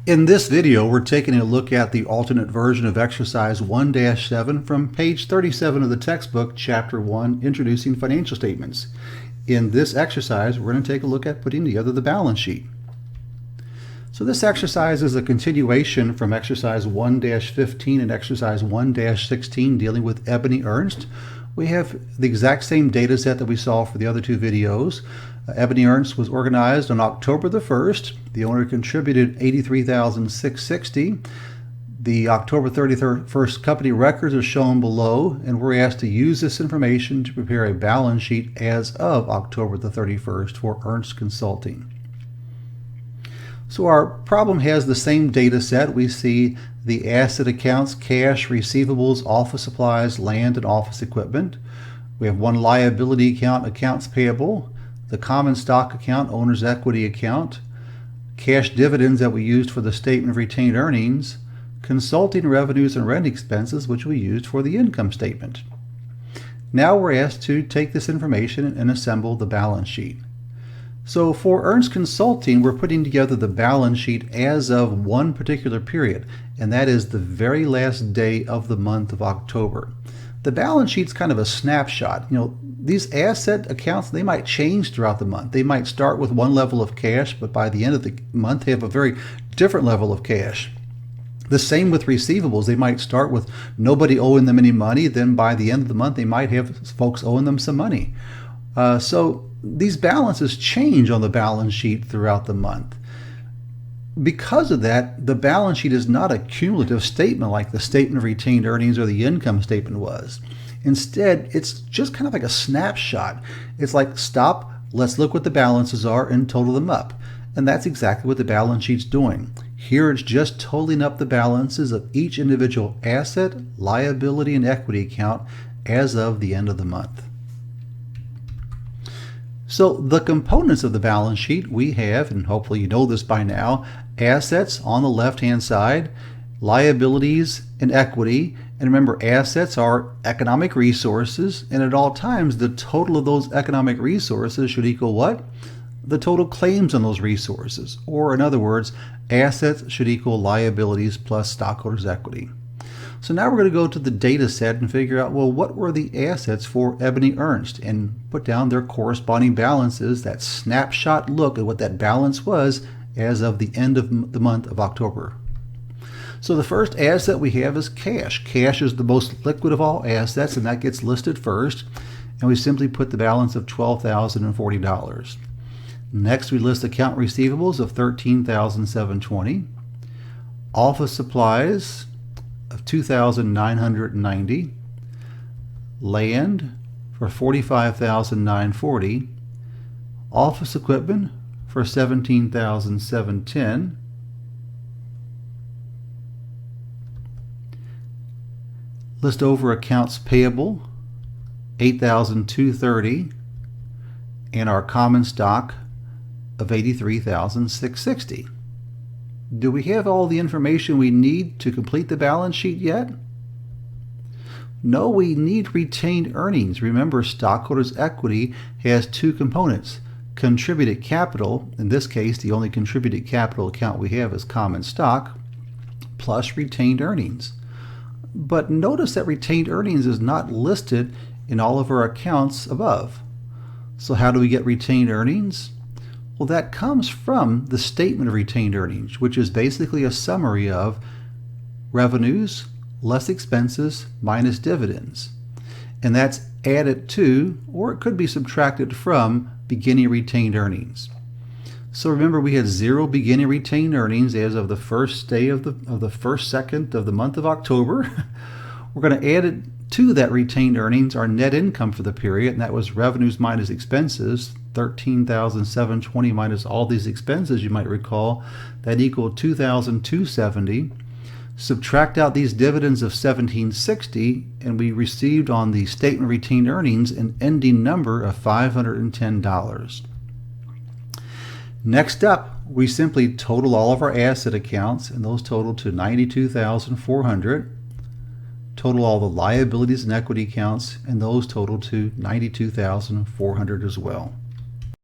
In this video, we're taking a look at the alternate version of exercise 1-7 from page 37 of the textbook, chapter 1, Introducing Financial Statements. In this exercise, we're going to take a look at putting together the balance sheet. So this exercise is a continuation from exercise 1-15 and exercise 1-16 dealing with Ebony Ernst. We have the exact same data set that we saw for the other two videos. Ebony Ernst was organized on October the 1st. The owner contributed $83,660. The October 31st company records are shown below, and we're asked to use this information to prepare a balance sheet as of October the 31st for Ernst Consulting. So our problem has the same data set. We see the asset accounts, cash, receivables, office supplies, land, and office equipment. We have one liability account, accounts payable, the common stock account, owner's equity account, cash dividends that we used for the statement of retained earnings, consulting revenues and rent expenses, which we used for the income statement. Now we're asked to take this information and assemble the balance sheet. So for Ernst Consulting, we're putting together the balance sheet as of one particular period, and that is the very last day of the month of October. The balance sheet's kind of a snapshot. These asset accounts, they might change throughout the month. They might start with one level of cash, but by the end of the month, they have a very different level of cash. The same with receivables. They might start with nobody owing them any money. Then by the end of the month, they might have folks owing them some money. So these balances change on the balance sheet throughout the month. Because of that, the balance sheet is not a cumulative statement like the statement of retained earnings or the income statement was. Instead, it's just kind of like a snapshot. It's like, stop, let's look what the balances are and total them up. And that's exactly what the balance sheet's doing. Here it's just totaling up the balances of each individual asset, liability, and equity account as of the end of the month. So the components of the balance sheet we have, and hopefully you know this by now, assets on the left-hand side, liabilities and equity. And remember, assets are economic resources, and at all times the total of those economic resources should equal what? The total claims on those resources. Or in other words, assets should equal liabilities plus stockholders' equity. So now we're going to go to the data set and figure out, well, what were the assets for Ebony Ernst, and put down their corresponding balances, that snapshot look at what that balance was as of the end of the month of October. So the first asset we have is cash. Cash is the most liquid of all assets, and that gets listed first, and we simply put the balance of $12,040. Next, we list account receivables of $13,720, office supplies of $2,990, land for $45,940, office equipment for $17,710, list over accounts payable $8,230, and our common stock of $83,660. Do we have all the information we need to complete the balance sheet yet? No, we need retained earnings. Remember, stockholders' equity has two components. Contributed capital, in this case, the only contributed capital account we have is common stock, plus retained earnings. But notice that retained earnings is not listed in all of our accounts above. So how do we get retained earnings? Well, that comes from the statement of retained earnings, which is basically a summary of revenues less expenses minus dividends. And that's added to, or it could be subtracted from, beginning retained earnings. So remember, we had zero beginning retained earnings as of the first day of the first second of the month of October. We're going to add it to that retained earnings, our net income for the period, and that was revenues minus expenses, $13,720 minus all these expenses, you might recall, that equaled $2,270. Subtract out these dividends of $1,760, and we received on the statement of retained earnings an ending number of $510. Next up, we simply total all of our asset accounts, and those total to $92,400. Total all the liabilities and equity accounts, and those total to $92,400 as well.